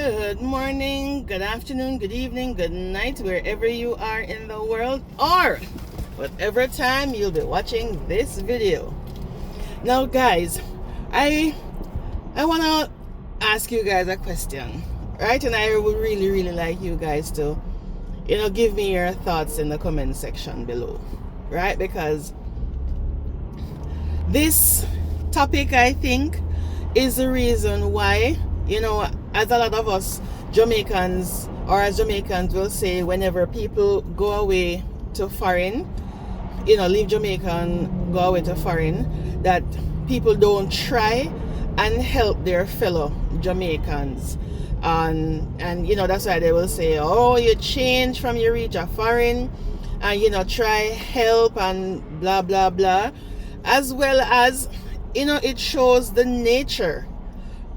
Good morning, good afternoon, good evening, good night, wherever you are in the world, or whatever time you'll be watching this video. Now, guys, I want to ask you guys a question, right? And I would really like you guys to, give me your thoughts in the comment section below, right? Because this topic, I think, is the reason why, as a lot of us Jamaicans, or as Jamaicans will say, whenever people go away to foreign, leave Jamaica and go away to foreign, that people don't try and help their fellow Jamaicans. And that's why they will say, oh, you change from you reach a foreign, and try help and blah blah blah, as well as it shows the nature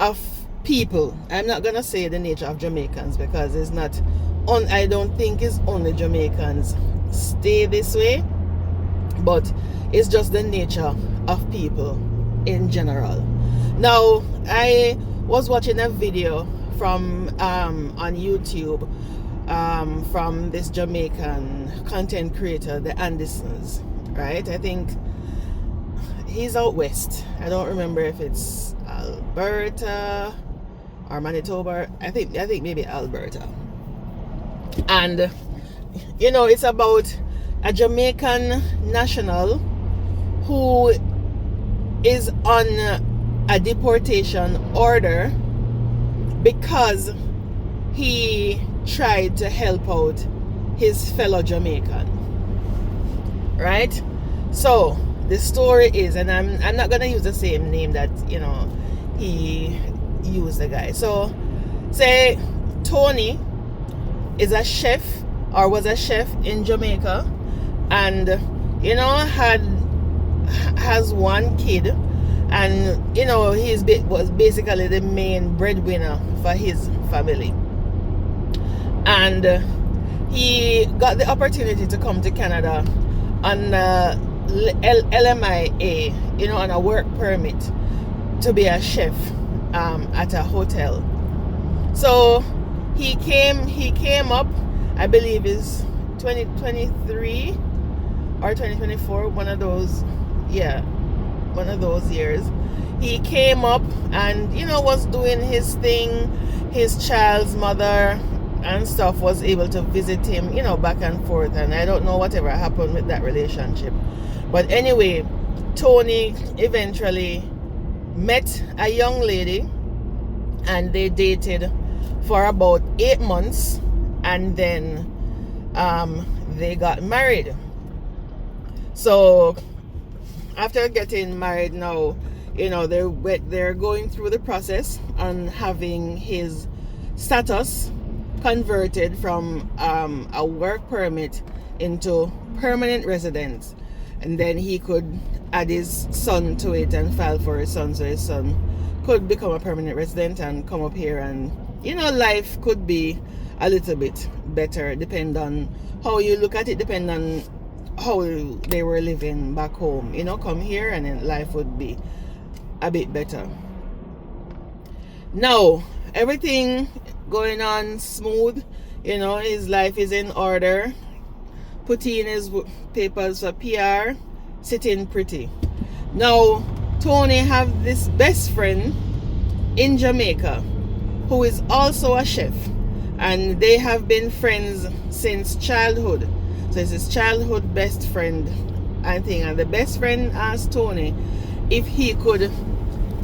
of people. I'm not gonna say the nature of Jamaicans, because it's not I don't think it's only Jamaicans stay this way, but it's just the nature of people in general. Now, I was watching a video from on YouTube from this Jamaican content creator, the Andersons, right? I think he's out west. I don't remember if it's Alberta or Manitoba. I think maybe Alberta. And it's about a Jamaican national who is on a deportation order because he tried to help out his fellow Jamaican, right? So the story is, and I'm not gonna use the same name that he used, the guy. So say Tony is a chef, or was a chef in Jamaica, and has one kid, and was basically the main breadwinner for his family, and he got the opportunity to come to Canada on LMIA, on a work permit, to be a chef at a hotel. So he came up, I believe is 2023 or 2024, one of those years. He came up and was doing his thing. His child's mother and stuff was able to visit him, back and forth, and I don't know whatever happened with that relationship. But anyway, Tony eventually met a young lady, and they dated for about 8 months, and then they got married. So after getting married, now they're going through the process on having his status converted from a work permit into permanent residence, and then he could add his son to it and file for his son, so his son could become a permanent resident and come up here, and life could be a little bit better, depend on how you look at it, depend on how they were living back home. Come here and then life would be a bit better. Now everything going on smooth, his life is in order, putting his papers for PR, sitting pretty. Now Tony have this best friend in Jamaica who is also a chef, and they have been friends since childhood. So it's his childhood best friend, I think, and the best friend asked Tony if he could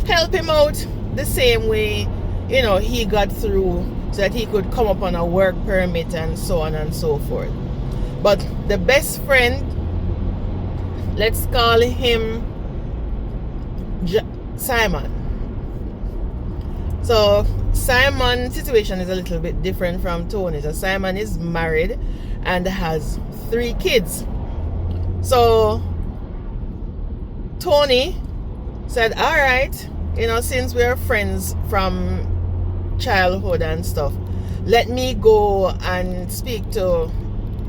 help him out the same way he got through, so that he could come up on a work permit and so on and so forth. But the best friend, let's call him Simon. So Simon's situation is a little bit different from Tony. So Simon is married and has 3 kids. So Tony said, all right, since we're friends from childhood and stuff, let me go and speak to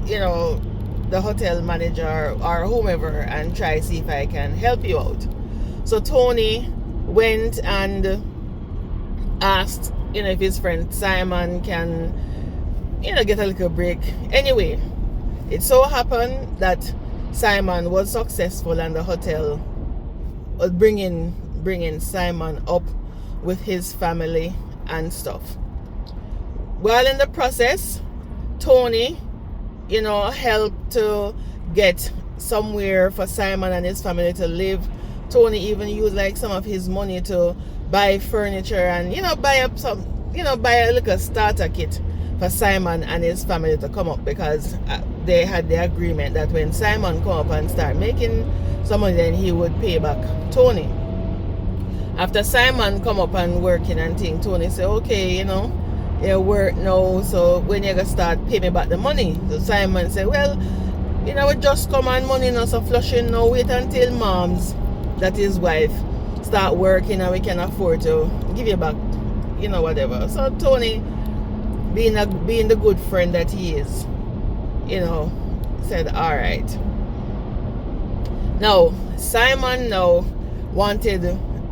the hotel manager or whomever and try see if I can help you out. So Tony went and asked if his friend Simon can, get a little break. Anyway, it so happened that Simon was successful and the hotel was bringing Simon up with his family and stuff. While in the process, Tony, helped to get somewhere for Simon and his family to live. Tony even used like some of his money to buy furniture and buy up some, buy a little starter kit for Simon and his family to come up, because they had the agreement that when Simon come up and start making some money, then he would pay back Tony. After Simon come up and working and thing, Tony said, okay, you work now, so when you gonna start pay me back the money? So Simon said, well, we just come and money now, so flushing now, wait until mom's, that his wife, start working and we can afford to give you back, whatever. So Tony, being the good friend that he is, said, all right. Now, Simon now wanted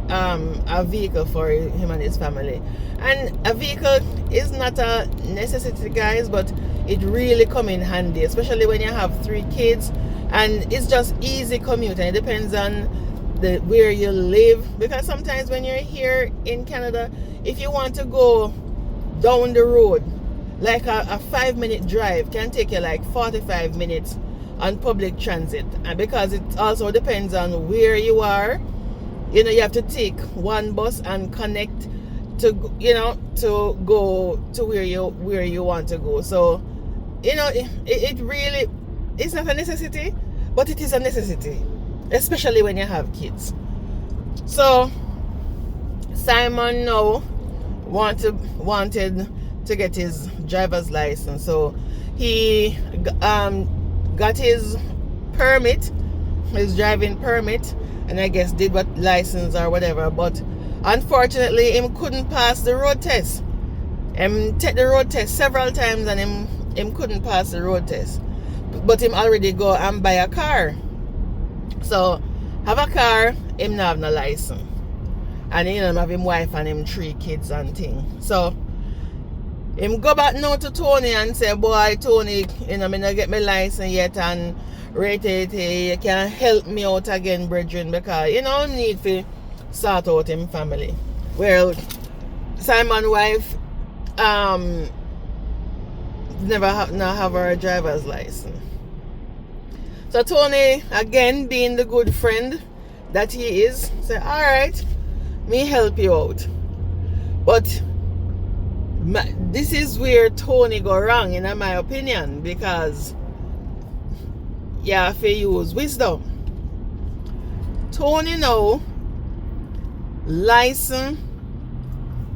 a vehicle for him and his family. And a vehicle is not a necessity, guys, but it really come in handy, especially when you have 3 kids and it's just easy commute, and it depends on where you live, because sometimes when you're here in Canada, if you want to go down the road, like a 5-minute drive can take you like 45 minutes on public transit. And because it also depends on where you are, you have to take one bus and connect to go to where you want to go. So it really, it's not a necessity, but it is a necessity, especially when you have kids. So Simon now wanted to get his driver's license, so he got his permit, his driving permit, and I guess did what license or whatever, but unfortunately him couldn't pass the road test. Take the road test several times and him couldn't pass the road test, but him already go and buy a car. So have a car, him not have no license, and him have him wife and him 3 kids and thing. So him go back now to Tony and say, boy, Tony, me not get my license yet, and you can help me out again, brethren, because need to sort out him family. Well, Simon's wife never have her driver's license. So Tony, again being the good friend that he is, say, all right, me help you out. But this is where Tony go wrong, in my opinion, because you have to use wisdom. Tony now license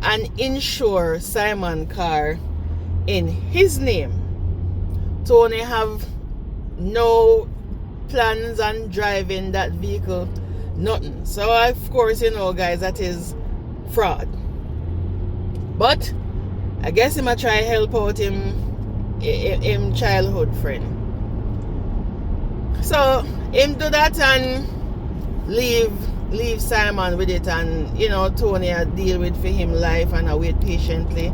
and insure Simon car in his name. Tony have no plans on driving that vehicle, nothing. So of course, guys, that is fraud. But I guess him a try help out him childhood friend. So him do that and leave Simon with it, and Tony a deal with for him life and I wait patiently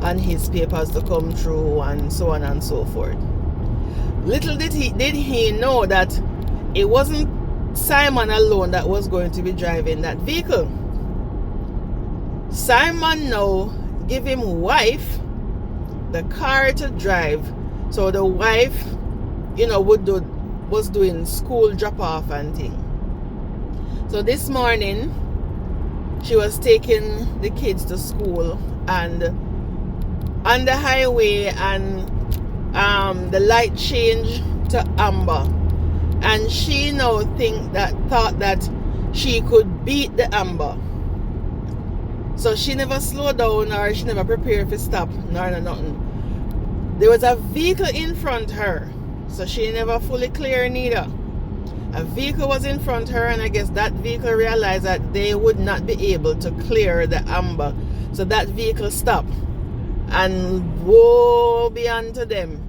on his papers to come through and so on and so forth. Little did he know that it wasn't Simon alone that was going to be driving that vehicle. Simon now give him wife the car to drive, so the wife was doing school drop off and thing. So this morning she was taking the kids to school, and on the highway, and the light changed to amber, and she now thought that she could beat the amber. So she never slowed down, or she never prepared for stop, nor nothing. There was a vehicle in front of her, so she never fully clear neither. A vehicle was in front of her, and I guess that vehicle realized that they would not be able to clear the amber. So that vehicle stopped, and woe be unto them,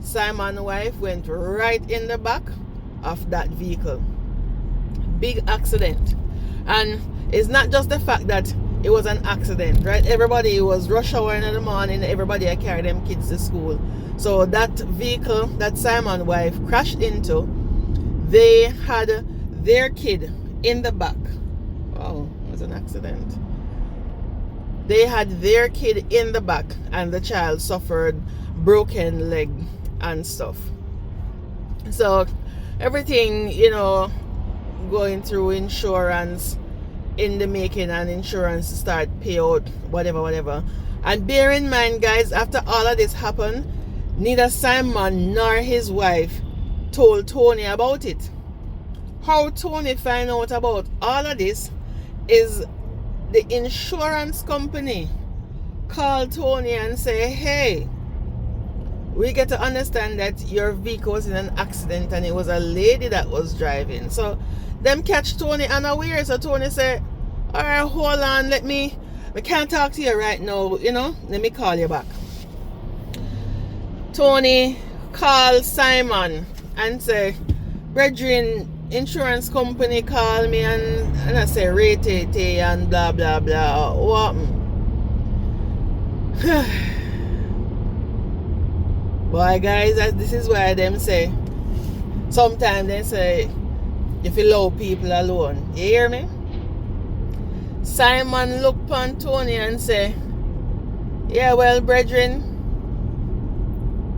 Simon's wife went right in the back of that vehicle. Big accident. And it's not just the fact that it was an accident, right? Everybody was rush hour in the morning, everybody had carried them kids to school. So that vehicle that Simon's wife crashed into, they had their kid in the back. Oh, it was an accident. They had their kid in the back, and the child suffered broken leg and stuff. So everything, going through insurance in the making, and insurance start pay out whatever. And bear in mind, guys, after all of this happened, neither Simon nor his wife told Tony about it. How Tony find out about all of this is the insurance company called Tony and say, hey, we get to understand that your vehicle was in an accident and it was a lady that was driving. So them catch Tony unaware. So Tony said, all right, hold on, I can't talk to you right now, let me call you back. Tony called Simon and say, brethren, insurance company call me and I say rate it and blah blah blah. What? Boy, guys, this is why them say sometimes they say if you allow people alone. You hear me? Simon looked upon Tony and say, yeah, well, brethren,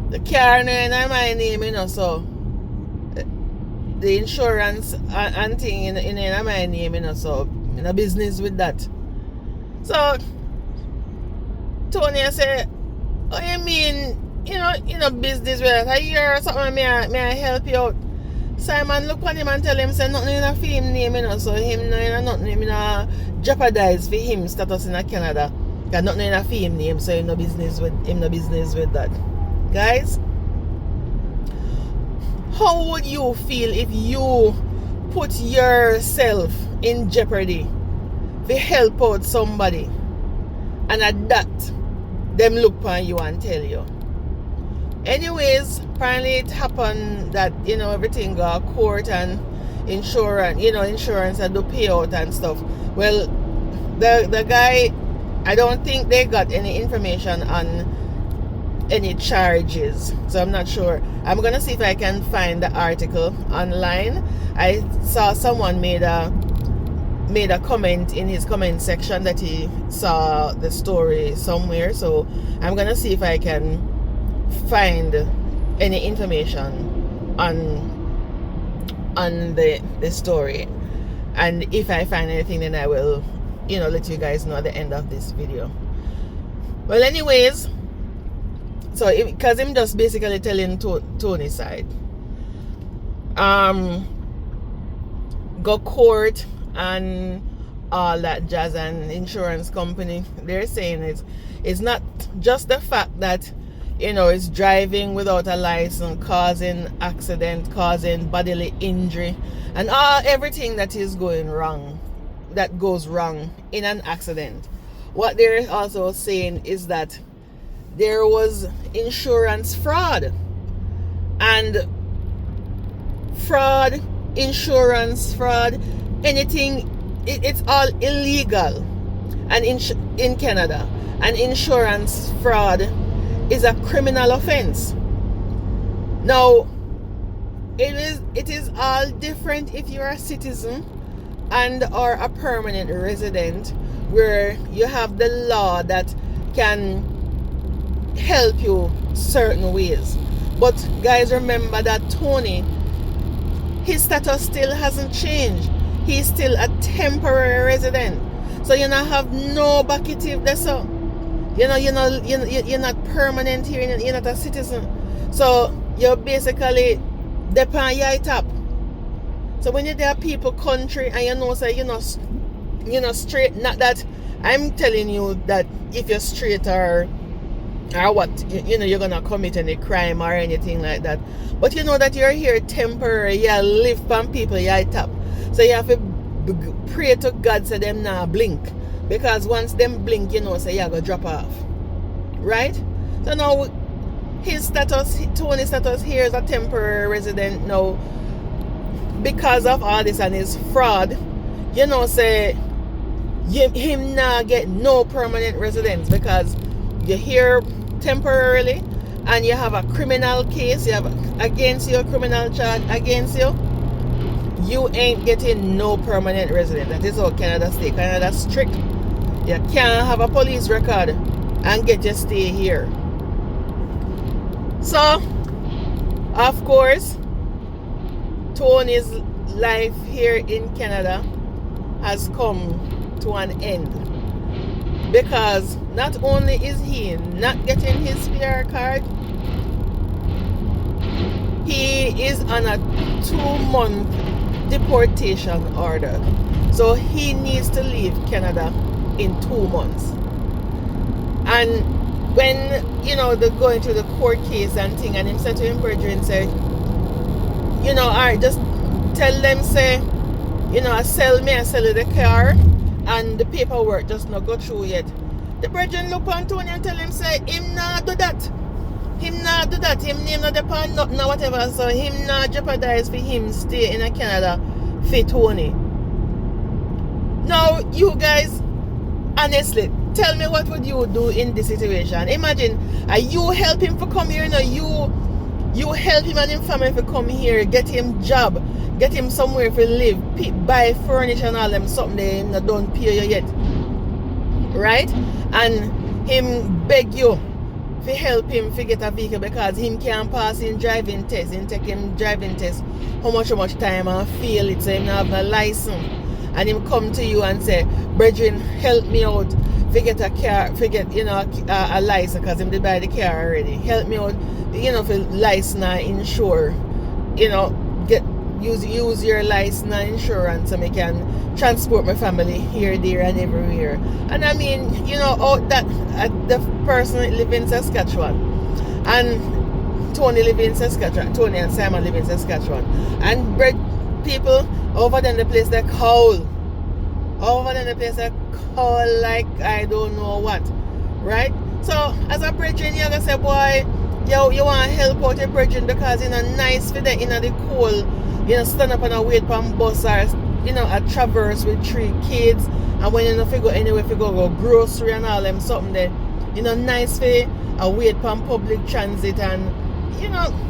the car no in my name, so the insurance and thing in my name, so in a business with that. So Tony say, oh, you mean business with that? I hear something, may I help you out? Simon look at him and tell him say nothing in a film name, so him no in a nothing in a Jeapordize for him status in a Canada. Got nothing in a film name, so him no business with that. Guys, how would you feel if you put yourself in jeopardy to help out somebody, and at that them look upon you and tell you? Anyways, apparently it happened that everything got court and insurance and do payout and stuff. Well, the guy, I don't think they got any information on any charges, so I'm not sure. I'm gonna see if I can find the article online. I saw someone made a comment in his comment section that he saw the story somewhere, so I'm gonna see if I can find any information on the story, and if I find anything, then I will let you guys know at the end of this video. Well, anyways, so because him just basically telling Tony's side, go court and all that jazz, and insurance company, they're saying it's not just the fact that it's driving without a license, causing accident, causing bodily injury, and everything that is going wrong, that goes wrong in an accident. What they're also saying is that there was insurance fraud, and insurance fraud, anything, it's all illegal and in Canada, and insurance fraud is a criminal offense. Now, it is all different if you're a citizen and or a permanent resident, where you have the law that can help you certain ways. But guys, remember that Tony, his status still hasn't changed. He's still a temporary resident, so you not have no bucketive there. So you're not permanent here, you're not a citizen, so you're basically depend your top. So when you're there people country and say straight, not that I'm telling you that if you're straight or what you're gonna commit any crime or anything like that, but that you're here temporary, you live from people your top, so you have to pray to God so them not blink, because once them blink, say you're gonna drop off, right? So now his status, Tony's status here is a temporary resident now, because of all this and his fraud. Say him not get no permanent residence because you're here temporarily and you have a criminal case, you have against you, a criminal charge against you, you ain't getting no permanent residence. That is how Canada stay. Canada strict. You can't have a police record and get your stay here. So, of course, Tony's life here in Canada has come to an end because not only is he not getting his PR card, he is on a 2-month deportation order. So he needs to leave Canada in 2 months. And when, they're going through the court case and thing, and him said to him, brethren, say, alright, just tell them, say, I sell you the car and the paperwork just not go through yet. The brethren look on Tony and tell him, say, him not do that. Him not do that. Him name not depend nothing or whatever. So him not jeopardize for him stay in Canada for Tony. Now, you guys, honestly, tell me what would you do in this situation? Imagine, you help him to come here, you help him and his family to come here, get him job, get him somewhere to live, buy furniture and all them something they don't pay you yet. Right? And him beg you to help him to get a vehicle because him can't pass in driving test. Him take him driving test how much time and fail it, so him not have a license. And him come to you and say, brethren, help me out to get a car, to get a license because him did buy the car already. Help me out, for license and insure. Use your license and insurance so I can transport my family here, there, and everywhere. And I mean, the person live in Saskatchewan, and Tony live in Saskatchewan. Tony and Simon live in Saskatchewan, and people over there in the place they call. Over there in the place they call like I don't know what, right? So as a brethren, you gotta say, boy, you want to help out your brethren because nice for them in the cold. Stand up and wait for a bus or, a traverse with 3 kids. And when you go anywhere, if you go grocery and all them something then, nice for wait for public transit and,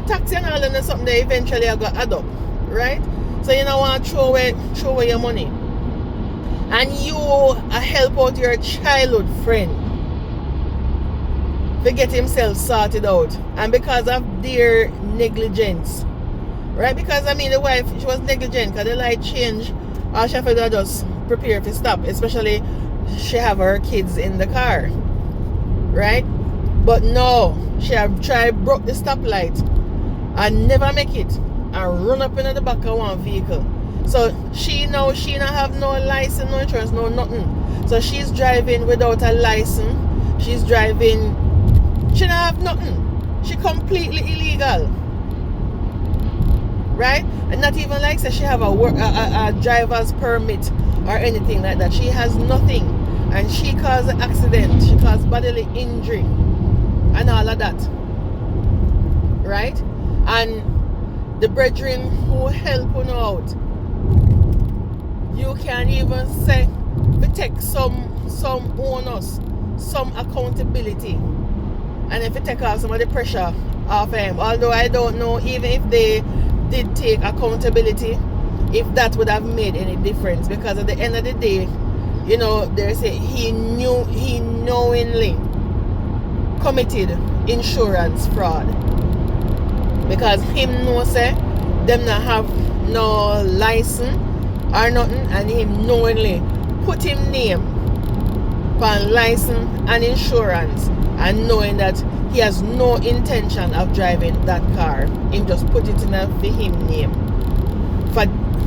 taxi and all them something that eventually I got add up. Right? So you don't want to throw away your money. And you help out your childhood friend to get himself sorted out. And because of their negligence, right? Because the wife, she was negligent because the light changed. All she had to do just prepare to stop, especially she have her kids in the car, right? But no, she have tried broke the stoplight and never make it and run up into the back of one vehicle. So she not have no license, no insurance, no nothing. So she's driving without a license. She's driving, she don't have nothing. She completely illegal. Right? And not even like say she have a driver's permit or anything like that. She has nothing. And she caused an accident. She caused bodily injury and all of that. Right? And the brethren who help you out, you can even say we take some onus, some accountability. And if you take off some of the pressure off him, although I don't know even if they did take accountability, if that would have made any difference, because at the end of the day, they say he knowingly committed insurance fraud because him know say them not have no license or nothing, and him knowingly put him name on license and insurance and knowing that he has no intention of driving that car. Him just put it in for him name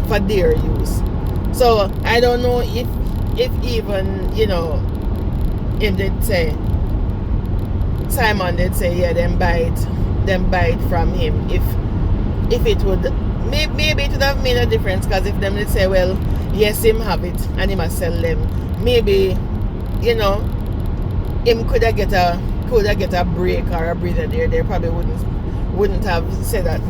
for their use. So I don't know if even him did say, Simon did say, yeah, them buy it from him. If it would, maybe it would have made a difference, because if them did say, well, yes, him have it and he must sell them, maybe him could have get a break or a breather there. They probably wouldn't have said that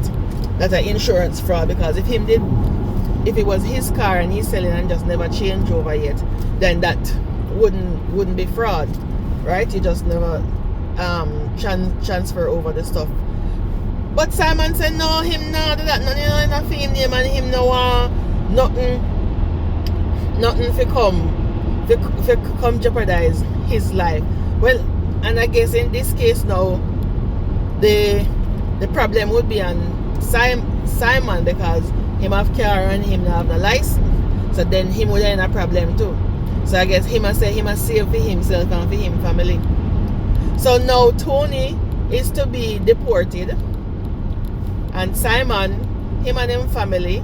an insurance fraud, because if it was his car and he's selling and just never changed over yet, then that wouldn't be fraud, right? You just never transfer over the stuff. But Simon said no, him no do that, no, you know, in a film name, and him no nothing for come jeopardize his life. Well, and I guess in this case now, the problem would be on Simon, because him have car and him not have the license. So then him would have a problem too. So I guess him must say him must save for himself and for him family. So now Tony is to be deported, and Simon, him and him family,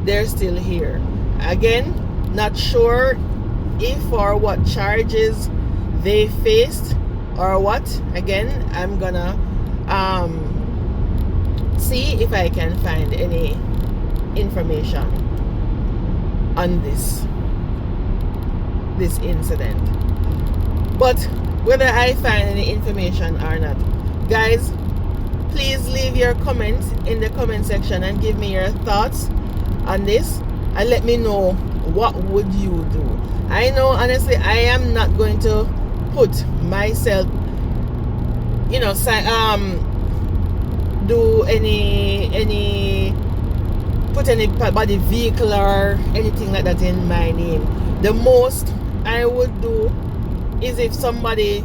they're still here. Again, not sure if or what charges they faced or what. Again, I'm gonna see if I can find any information on this incident. But whether I find any information or not, guys, please leave your comments in the comment section and give me your thoughts on this, and let me know what would you do. I know honestly I am not going to put myself, you know, do put any body vehicle or anything like that in my name. The most I would do is if somebody,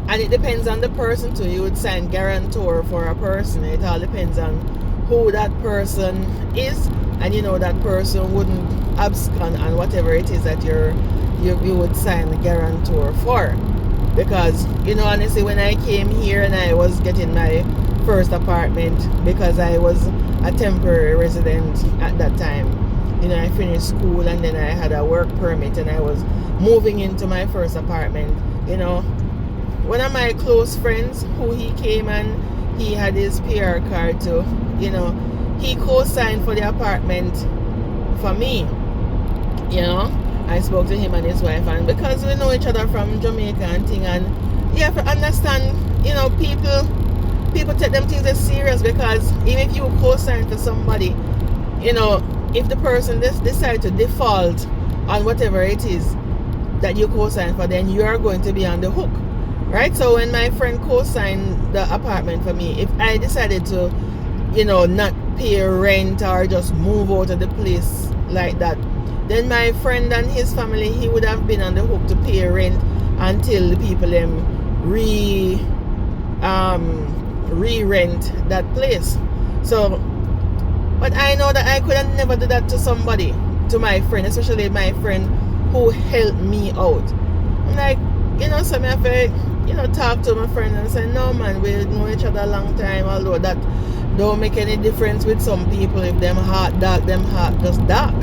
and it depends on the person too, you would sign guarantor for a person. It all depends on who that person is, and you know that person wouldn't abscond on whatever it is that you would sign a guarantor for. Because, you know, honestly, when I came here and I was getting my first apartment, because I was a temporary resident at that time, you know, I finished school and then I had a work permit and I was moving into my first apartment. You know, one of my close friends, who he came and he had his PR card too, you know, he co-signed for the apartment for me. You know, I spoke to him and his wife, and because we know each other from Jamaica and thing, and you have to understand, you know, people take them things as serious, because even if you co-sign for somebody, you know, if the person decide to default on whatever it is that you co-sign for, then you are going to be on the hook, right? So when my friend co-signed the apartment for me, if I decided to, you know, not pay rent or just move out of the place like that, then my friend and his family, he would have been on the hook to pay rent until the people re-rent that place. So, but I know that I could have never do that to somebody, to my friend, especially my friend who helped me out. I'm like, you know, so I have to, you know, talk to my friend and say, no man, we know each other a long time, although that don't make any difference with some people. If them heart dark, them heart just dark.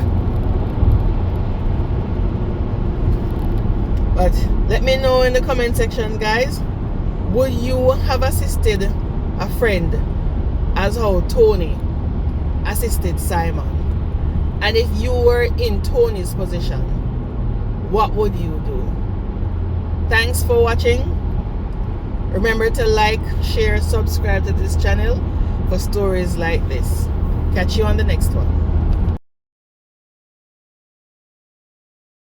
But let me know in the comment section, guys, would you have assisted a friend as how Tony assisted Simon? And if you were in Tony's position, what would you do? Thanks for watching. Remember to like, share, subscribe to this channel for stories like this. Catch you on the next one.